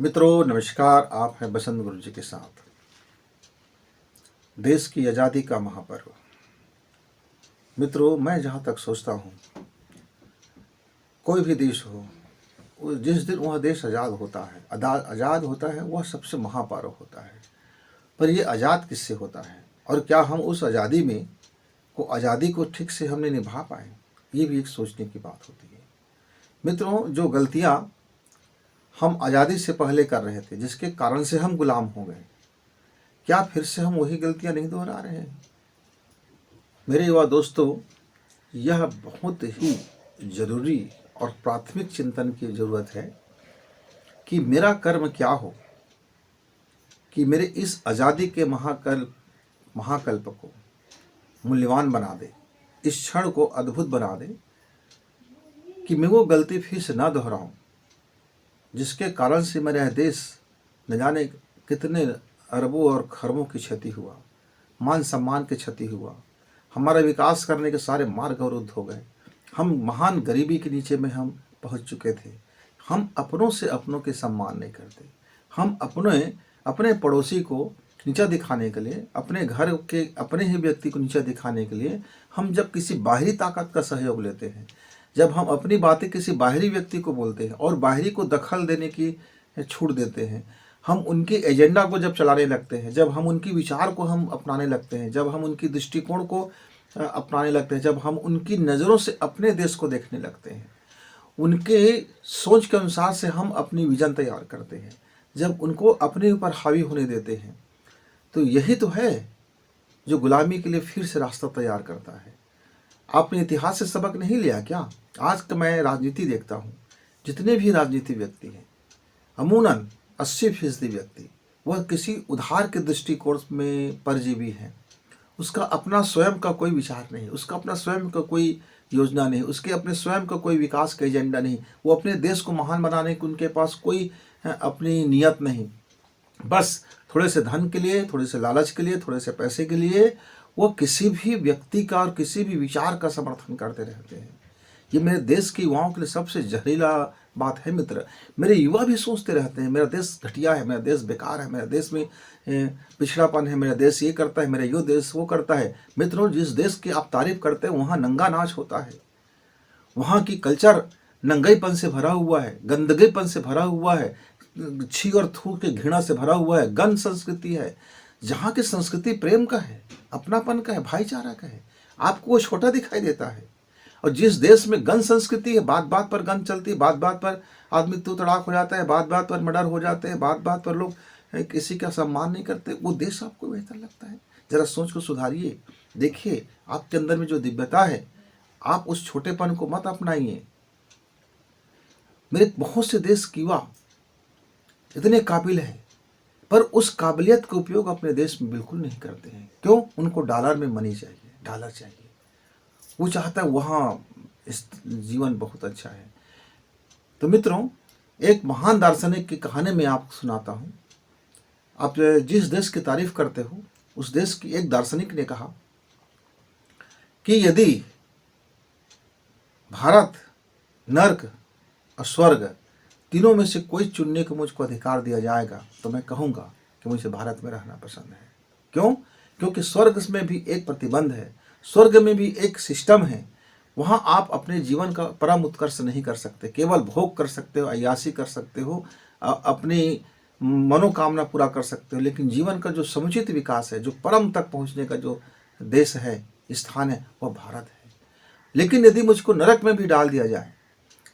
मित्रों नमस्कार। आप हैं बसंत गुरु जी के साथ। देश की आज़ादी का महापर्व। मित्रों, मैं जहाँ तक सोचता हूँ, कोई भी देश हो, जिस दिन वह देश आज़ाद होता है, आज़ाद होता है, वह सबसे महापर्व होता है। पर ये आज़ाद किससे होता है और क्या हम उस आज़ादी को ठीक से हमने निभा पाए, ये भी एक सोचने की बात होती है। मित्रों, जो गलतियाँ हम आज़ादी से पहले कर रहे थे, जिसके कारण से हम गुलाम हो गए, क्या फिर से हम वही गलतियां नहीं दोहरा रहे हैं? मेरे युवा दोस्तों, यह बहुत ही जरूरी और प्राथमिक चिंतन की जरूरत है कि मेरा कर्म क्या हो कि मेरे इस आज़ादी के महाकल्प को मूल्यवान बना दे, इस क्षण को अद्भुत बना दे, कि मैं वो गलती फिर से ना दोहराऊं जिसके कारण से मेरा देश न जाने कितने अरबों और खरबों की क्षति हुआ, मान सम्मान की क्षति हुआ, हमारा विकास करने के सारे मार्ग अवरुद्ध हो गए, हम महान गरीबी के नीचे में हम पहुंच चुके थे। हम अपनों से अपनों के सम्मान नहीं करते। हम अपने पड़ोसी को नीचा दिखाने के लिए, अपने घर के अपने ही व्यक्ति को नीचा दिखाने के लिए हम जब किसी बाहरी ताकत का सहयोग लेते हैं, जब हम अपनी बातें किसी बाहरी व्यक्ति को बोलते हैं और बाहरी को दखल देने की छूट देते हैं, हम उनके एजेंडा को जब चलाने लगते हैं, जब हम उनकी विचार को हम अपनाने लगते हैं, जब हम उनकी दृष्टिकोण को अपनाने लगते हैं, जब हम उनकी नज़रों से अपने देश को देखने लगते हैं, उनके सोच के अनुसार से हम अपनी विजन तैयार करते हैं, जब उनको अपने ऊपर हावी होने देते हैं, तो यही तो है जो गुलामी के लिए फिर से रास्ता तैयार करता है। आपने इतिहास से सबक नहीं लिया क्या? आज का मैं राजनीति देखता हूँ, जितने भी राजनीति व्यक्ति हैं, अमूनन 80% व्यक्ति वह किसी उधार के दृष्टिकोण में परजीवी है। उसका अपना स्वयं का कोई विचार नहीं, उसका अपना स्वयं का कोई योजना नहीं, उसके अपने स्वयं का कोई विकास का एजेंडा नहीं, वो अपने देश को महान बनाने की उनके पास कोई अपनी नियत नहीं। बस थोड़े से धन के लिए, थोड़े से लालच के लिए, थोड़े से पैसे के लिए वो किसी भी व्यक्ति का और किसी भी विचार का समर्थन करते रहते हैं। ये मेरे देश के युवाओं के लिए सबसे जहरीला बात है मित्र। मेरे युवा भी सोचते रहते हैं मेरा देश घटिया है, मेरा देश बेकार है, मेरा देश में पिछड़ापन है, मेरा देश ये करता है, मेरा यो देश वो करता है। मित्रों, जिस देश की आप तारीफ करते हैं वहाँ नंगा नाच होता है, वहाँ की कल्चर नंगाईपन से भरा हुआ है, गंदगीपन से भरा हुआ है, छी और थू के घृणा से भरा हुआ है, गंद संस्कृति है। जहाँ की संस्कृति प्रेम का है, अपनापन का है, भाईचारा का है, आपको वो छोटा दिखाई देता है। और जिस देश में गन संस्कृति है, बात बात पर गन चलती है, बात बात पर आदमी तू तड़ाक हो जाता है, बात बात पर मर्डर हो जाते हैं, बात बात पर लोग किसी का सम्मान नहीं करते, वो देश आपको बेहतर लगता है? जरा सोच को सुधारिए, देखिए आपके अंदर में जो दिव्यता है, आप उस छोटेपन को मत अपनाइए। मेरे बहुत से देश के युवा इतने काबिल हैं, पर उस काबिलियत का उपयोग अपने देश में बिल्कुल नहीं करते हैं। क्यों? उनको डॉलर में मनी चाहिए, डॉलर चाहिए। वो चाहता है वहाँ इस जीवन बहुत अच्छा है। तो मित्रों, एक महान दार्शनिक की कहानी में आपको सुनाता हूँ। आप जिस देश की तारीफ करते हो, उस देश की एक दार्शनिक ने कहा कि यदि भारत, नर्क और स्वर्ग तीनों में से कोई चुनने को मुझको अधिकार दिया जाएगा तो मैं कहूँगा कि मुझे भारत में रहना पसंद है। क्यों? क्योंकि स्वर्ग में भी एक प्रतिबंध है, स्वर्ग में भी एक सिस्टम है। वहाँ आप अपने जीवन का परम उत्कर्ष नहीं कर सकते, केवल भोग कर सकते हो, अय्याशी कर सकते हो, अपनी मनोकामना पूरा कर सकते हो, लेकिन जीवन का जो समुचित विकास है, जो परम तक पहुँचने का जो देश है, स्थान है, वह भारत है। लेकिन यदि मुझको नरक में भी डाल दिया जाए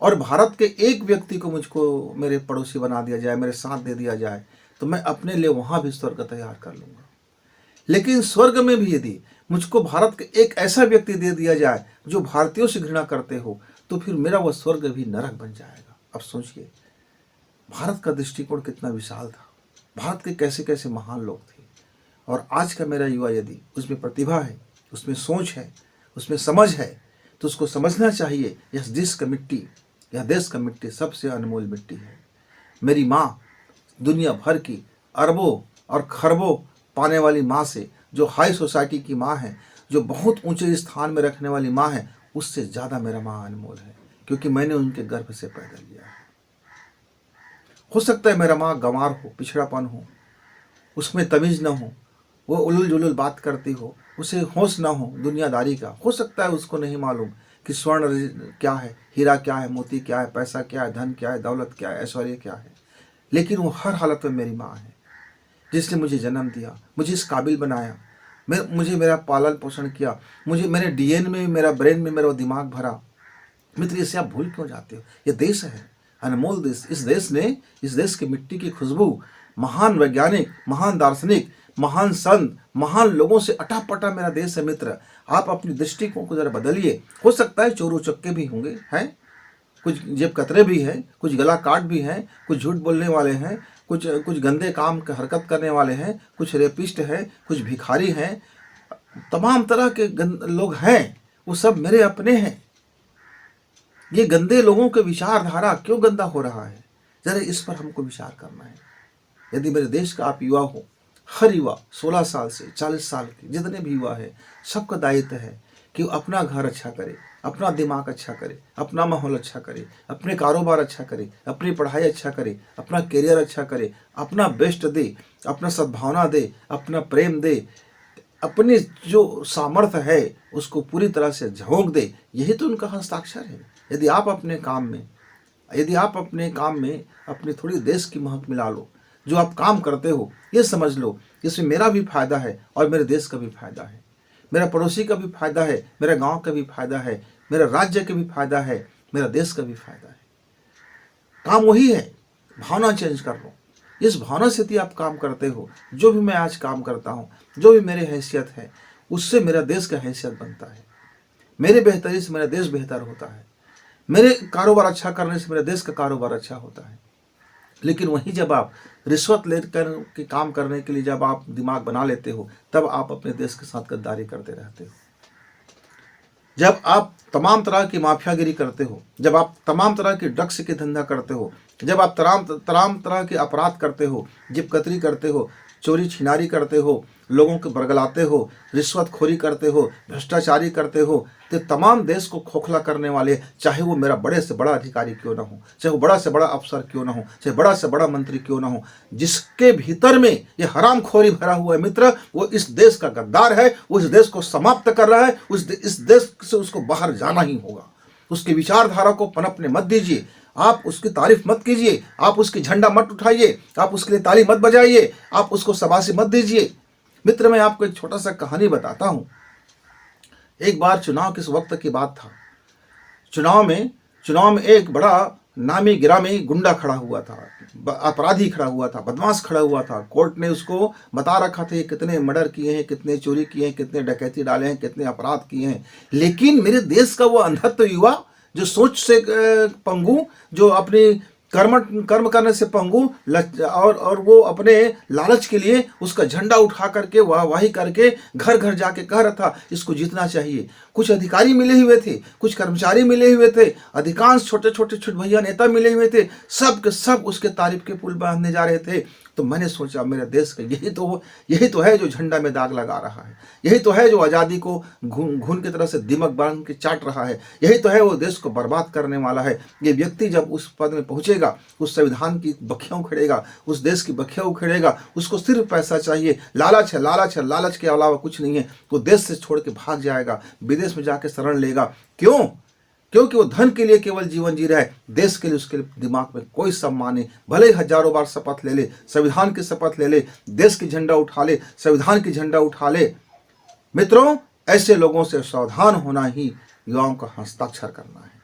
और भारत के एक व्यक्ति को मुझको मेरे पड़ोसी बना दिया जाए, मेरे साथ दे दिया जाए, तो मैं अपने लिए वहाँ भी स्वर्ग तैयार कर लूँगा। लेकिन स्वर्ग में भी यदि मुझको भारत के एक ऐसा व्यक्ति दे दिया जाए जो भारतीयों से घृणा करते हो, तो फिर मेरा वह स्वर्ग भी नरक बन जाएगा। अब सोचिए, भारत का दृष्टिकोण कितना विशाल था, भारत के कैसे कैसे महान लोग थे। और आज का मेरा युवा यदि उसमें प्रतिभा है, उसमें सोच है, उसमें समझ है, तो उसको समझना चाहिए यह देश का मिट्टी, यह देश का मिट्टी सबसे अनमोल मिट्टी है। मेरी माँ दुनिया भर की अरबों और खरबों पाने वाली माँ से, जो हाई सोसाइटी की माँ है, जो बहुत ऊंचे स्थान में रखने वाली माँ है, उससे ज़्यादा मेरा माँ अनमोल है, क्योंकि मैंने उनके गर्भ से पैदा लिया है। हो सकता है मेरा माँ गंवार हो, पिछड़ापन हो, उसमें तमीज़ न हो, वो उलूल जुलूल बात करती हो, उसे होश ना हो दुनियादारी का। हो सकता है उसको नहीं मालूम कि स्वर्ण क्या है, हीरा क्या है, मोती क्या है, पैसा क्या है, धन क्या है, दौलत क्या है, ऐश्वर्य क्या है। लेकिन वो हर हालत में मेरी माँ है, जिसने मुझे जन्म दिया, मुझे इस काबिल बनाया, मुझे मेरा पालन पोषण किया, मुझे मेरे डीएनए में, मेरा ब्रेन में मेरा दिमाग भरा। मित्र, इसे आप भूल क्यों जाते हो? ये देश है, अनमोल देश। इस देश की मिट्टी की खुशबू महान वैज्ञानिक, महान दार्शनिक, महान संत, महान लोगों से अटा पटा मेरा देश है। मित्र, आप अपनी दृष्टिकोण को जरा बदलिए। हो सकता है चोर उचक्के भी होंगे, हैं, कुछ जेब कतरे भी हैं, कुछ गला काट भी हैं, कुछ झूठ बोलने वाले हैं, कुछ गंदे काम की हरकत करने वाले हैं, कुछ रेपिस्ट हैं, कुछ भिखारी हैं, तमाम तरह के लोग हैं। वो सब मेरे अपने हैं। ये गंदे लोगों के विचारधारा क्यों गंदा हो रहा है, जरा इस पर हमको विचार करना है। यदि मेरे देश का आप युवा हो, हर युवा 16 साल से 40 साल के जितने भी युवा है, सबका दायित्व है कि वो अपना घर अच्छा करे, अपना दिमाग अच्छा करे, अपना माहौल अच्छा करे, अपने कारोबार अच्छा करे, अपनी पढ़ाई अच्छा करे, अपना करियर अच्छा करे, अपना बेस्ट दे, अपना सद्भावना दे, अपना प्रेम दे, अपनी जो सामर्थ्य है उसको पूरी तरह से झोंक दे। यही तो उनका हस्ताक्षर है। यदि आप अपने काम में अपने थोड़ी देश की महक मिला लो, जो आप काम करते हो ये समझ लो इसमें मेरा भी फायदा है और मेरे देश का भी फायदा है, मेरा पड़ोसी का भी फायदा है, मेरा गांव का भी फायदा है, मेरा राज्य का भी फायदा है, मेरा देश का भी फायदा है। काम वही है, भावना चेंज कर लो। इस भावना से यदि आप काम करते हो, जो भी मैं आज काम करता हूँ, जो भी मेरी हैसियत है, उससे मेरा देश का हैसियत बनता है। मेरे बेहतरी से मेरा देश बेहतर होता है। मेरे कारोबार अच्छा करने से मेरे देश का कारोबार अच्छा होता है। लेकिन वहीं जब आप रिश्वत लेकर के काम करने के लिए जब आप दिमाग बना लेते हो, तब आप अपने देश के साथ गद्दारी करते रहते हो। जब आप तमाम तरह की माफियागिरी करते हो, जब आप तमाम तरह की ड्रग्स के धंधा करते हो, जब आप तमाम तरह के अपराध करते हो, जिप कतरी करते हो, चोरी छिनारी करते हो, लोगों को बरगलाते हो, रिश्वतखोरी करते हो, भ्रष्टाचारी करते हो, तो तमाम देश को खोखला करने वाले, चाहे वो मेरा बड़े से बड़ा अधिकारी क्यों ना हो, चाहे वो बड़ा से बड़ा अफसर क्यों ना हो, चाहे बड़ा से बड़ा मंत्री क्यों ना हो, जिसके भीतर में ये हरामखोरी भरा हुआ है मित्र, वो इस देश का गद्दार है। वो इस देश को समाप्त कर रहा है। इस देश से उसको बाहर जाना ही होगा। उसकी विचारधारा को पनपने मत दीजिए। आप उसकी तारीफ मत कीजिए, आप उसकी झंडा मत उठाइए, आप उसके लिए ताली मत बजाइए, आप उसको शाबाशी मत दीजिए। मित्र, मैं आपको एक छोटा सा कहानी बताता हूं। एक बार चुनाव किस वक्त की बात था। चुनाव में एक बड़ा नामी गिरामी गुंडा खड़ा हुआ था, अपराधी खड़ा हुआ था, बदमाश खड़ा हुआ था। कोर्ट ने उसको बता रखा था कितने मर्डर किए हैं, कितने चोरी किए हैं, कितने डकैती डाले हैं, कितने अपराध किए हैं। लेकिन मेरे देश का वो अंधत्व युवा, जो सोच से पंगु, जो अपनी कर्म करने से पंगु, और वो अपने लालच के लिए उसका झंडा उठा करके वाहवाही करके घर घर जाके कह रहा था इसको जीतना चाहिए। कुछ अधिकारी मिले हुए थे, कुछ कर्मचारी मिले हुए थे, अधिकांश छोटे छोटे छुटभैया नेता मिले हुए थे, सब के सब उसके तारीफ के पुल बांधने जा रहे थे। तो मैंने सोचा मेरे देश का यही तो है जो झंडा में दाग लगा रहा है, यही तो है जो आज़ादी को घून की तरह से दिमक बांध के चाट रहा है, यही तो है वो देश को बर्बाद करने वाला है। ये व्यक्ति जब उस पद में पहुंचेगा, उस संविधान की बखियां उखेड़ेगा, उस देश की बखियां उखेड़ेगा, उसको सिर्फ पैसा चाहिए, लालच है, लालच के अलावा कुछ नहीं है। वो देश से छोड़ के भाग जाएगा, विदेश में जाके शरण लेगा। क्यों? क्योंकि वो धन के लिए केवल जीवन जी रहा है, देश के लिए उसके दिमाग में कोई सम्मान नहीं। भले ही हजारों बार शपथ ले ले, संविधान की शपथ ले ले, देश की झंडा उठा ले, संविधान की झंडा उठा ले। मित्रों, ऐसे लोगों से सावधान होना ही युवाओं का हस्ताक्षर करना है।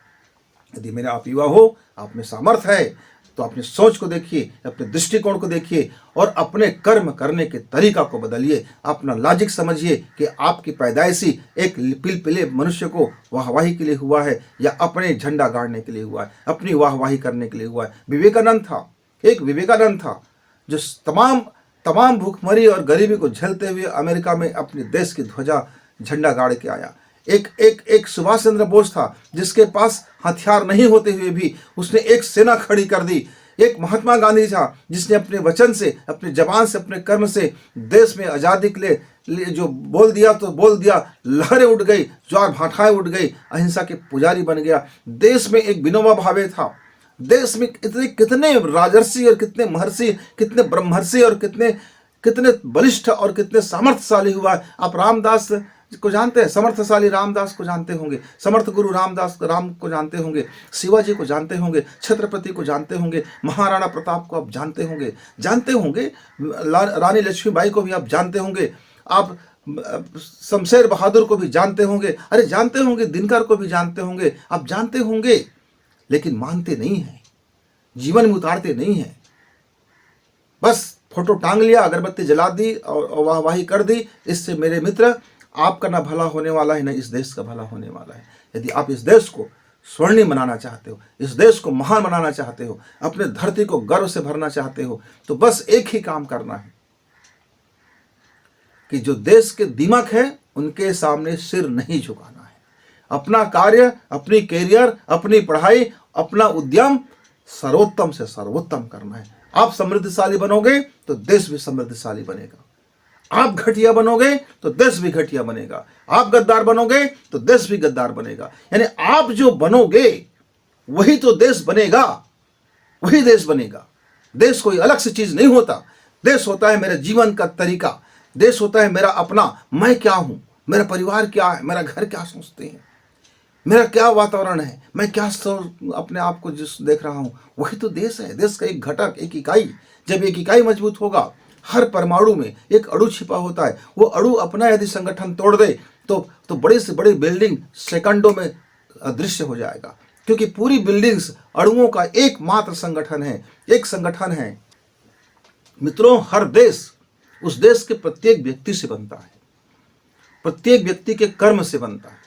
यदि मेरे आप युवा हो, आप में सामर्थ्य है, तो अपनी सोच को देखिए, अपने दृष्टिकोण को देखिए और अपने कर्म करने के तरीका को बदलिए। अपना लॉजिक समझिए कि आपकी पैदाइशी एक पिलपिले मनुष्य को वाहवाही के लिए हुआ है या अपने झंडा गाड़ने के लिए हुआ है, अपनी वाहवाही करने के लिए हुआ है। एक विवेकानंद था जो तमाम भूखमरी और गरीबी को झेलते हुए अमेरिका में अपने देश की ध्वजा झंडा गाड़ के आया। एक सुभाष चंद्र बोस था जिसके पास हथियार नहीं होते हुए भी उसने एक सेना खड़ी कर दी। एक महात्मा गांधी था जिसने अपने वचन से, अपने जबान से, अपने कर्म से देश में आज़ादी के लिए जो बोल दिया तो बोल दिया, लहरें उठ गई, ज्वार भाटाएं उठ गई, अहिंसा के पुजारी बन गया। देश में एक विनोबा भावे था देश में इतने कितने राजर्षि और कितने महर्षि, कितने ब्रह्मर्षि और कितने कितने बलिष्ठ और कितने सामर्थ्यशाली हुआ है। आप रामदास को जानते हैं, समर्थशाली रामदास को जानते होंगे, समर्थ गुरु रामदास राम को जानते होंगे, शिवाजी को जानते होंगे, छत्रपति को जानते होंगे, महाराणा प्रताप को आप जानते होंगे, रानी लक्ष्मीबाई को भी आप जानते होंगे, आप शमशेर बहादुर को भी जानते होंगे, अरे जानते होंगे, दिनकर को भी जानते होंगे, आप जानते होंगे, लेकिन मानते नहीं हैं, जीवन में उतारते नहीं हैं। बस फोटो टांग लिया, अगरबत्ती जला दी और वाहवाही कर दी। इससे मेरे मित्र आपका ना भला होने वाला है, ना इस देश का भला होने वाला है। यदि आप इस देश को स्वर्णिम बनाना चाहते हो, इस देश को महान बनाना चाहते हो, अपने धरती को गर्व से भरना चाहते हो, तो बस एक ही काम करना है कि जो देश के दिमाग है उनके सामने सिर नहीं झुकाना है। अपना कार्य, अपनी कैरियर, अपनी पढ़ाई, अपना उद्यम सर्वोत्तम से सर्वोत्तम करना है। आप समृद्धशाली बनोगे तो देश भी समृद्धशाली बनेगा। आप घटिया बनोगे तो देश भी घटिया बनेगा। आप गद्दार बनोगे तो देश भी गद्दार बनेगा। यानी आप जो बनोगे वही तो देश बनेगा, वही देश बनेगा। देश कोई अलग से चीज नहीं होता। देश होता है मेरे जीवन का तरीका, देश होता है मेरा अपना, मैं क्या हूं, मेरा परिवार क्या है, मेरा घर क्या सोचते हैं, मेरा क्या वातावरण है, मैं क्या अपने आप को जिस देख रहा हूं, वही तो देश है। देश का एक घटक, एक इकाई, जब एक इकाई मजबूत होगा, हर परमाणु में एक अणु छिपा होता है, वो अणु अपना यदि संगठन तोड़ दे तो बड़ी से बड़ी बिल्डिंग सेकंडों में अदृश्य हो जाएगा, क्योंकि पूरी बिल्डिंग्स अणुओं का एकमात्र संगठन है, एक संगठन है। मित्रों, हर देश उस देश के प्रत्येक व्यक्ति से बनता है, प्रत्येक व्यक्ति के कर्म से बनता है।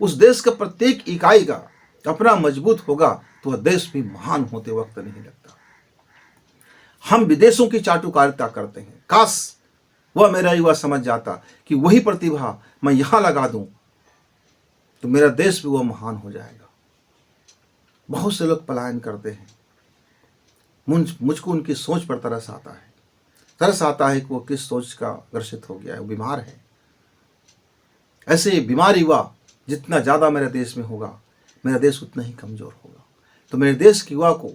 उस देश का प्रत्येक इकाई का अपना मजबूत होगा तो वह देश भी महान होते वक्त नहीं लगता। हम विदेशों की चाटुकारिता करते हैं, काश वह मेरा युवा समझ जाता कि वही प्रतिभा मैं यहां लगा दूं तो मेरा देश भी वह महान हो जाएगा। बहुत से लोग पलायन करते हैं, मुझको उनकी सोच पर तरस आता है कि वो किस सोच का ग्रसित हो गया है, वो बीमार है। ऐसे बीमार युवा जितना ज़्यादा मेरे देश में होगा, मेरा देश उतना ही कमज़ोर होगा। तो मेरे देश के युवा को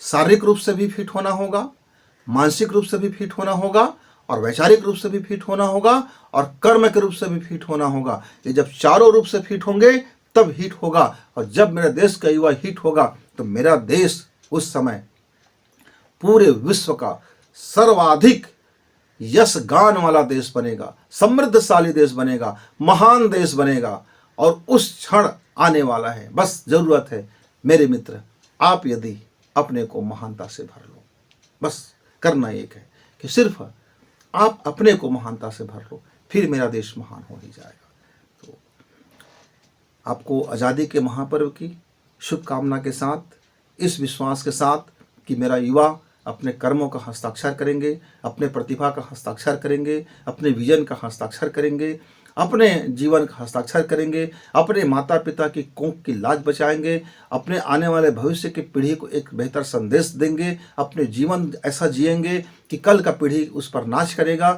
शारीरिक रूप से भी फिट होना होगा, मानसिक रूप से भी फिट होना होगा, और वैचारिक रूप से भी फिट होना होगा, और कर्म के रूप से भी फिट होना होगा। ये जब चारों रूप से फिट होंगे तब हिट होगा। और जब मेरे देश का युवा हिट होगा तो मेरा देश उस समय पूरे विश्व का सर्वाधिक यश गान वाला देश बनेगा, समृद्धशाली देश बनेगा, महान देश बनेगा। और उस क्षण आने वाला है। बस जरूरत है मेरे मित्र, आप यदि अपने को महानता से भर लो, बस करना एक है कि सिर्फ आप अपने को महानता से भर लो, फिर मेरा देश महान हो ही जाएगा। तो आपको आज़ादी के महापर्व की शुभकामना के साथ, इस विश्वास के साथ कि मेरा युवा अपने कर्मों का हस्ताक्षर करेंगे, अपने प्रतिभा का हस्ताक्षर करेंगे, अपने विजन का हस्ताक्षर करेंगे, अपने जीवन का हस्ताक्षर करेंगे, अपने माता पिता की कोख की लाज बचाएंगे, अपने आने वाले भविष्य की पीढ़ी को एक बेहतर संदेश देंगे, अपने जीवन ऐसा जिएंगे कि कल का पीढ़ी उस पर नाच करेगा,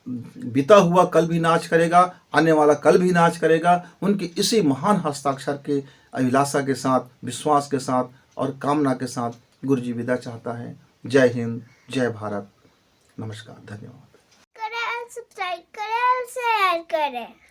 बीता हुआ कल भी नाच करेगा, आने वाला कल भी नाच करेगा। उनकी इसी महान हस्ताक्षर के अभिलाषा के साथ, विश्वास के साथ और कामना के साथ गुरुजी विदा चाहता है। जय हिंद, जय भारत, नमस्कार, धन्यवाद। करें, सब्सक्राइब करें और शेयर करें।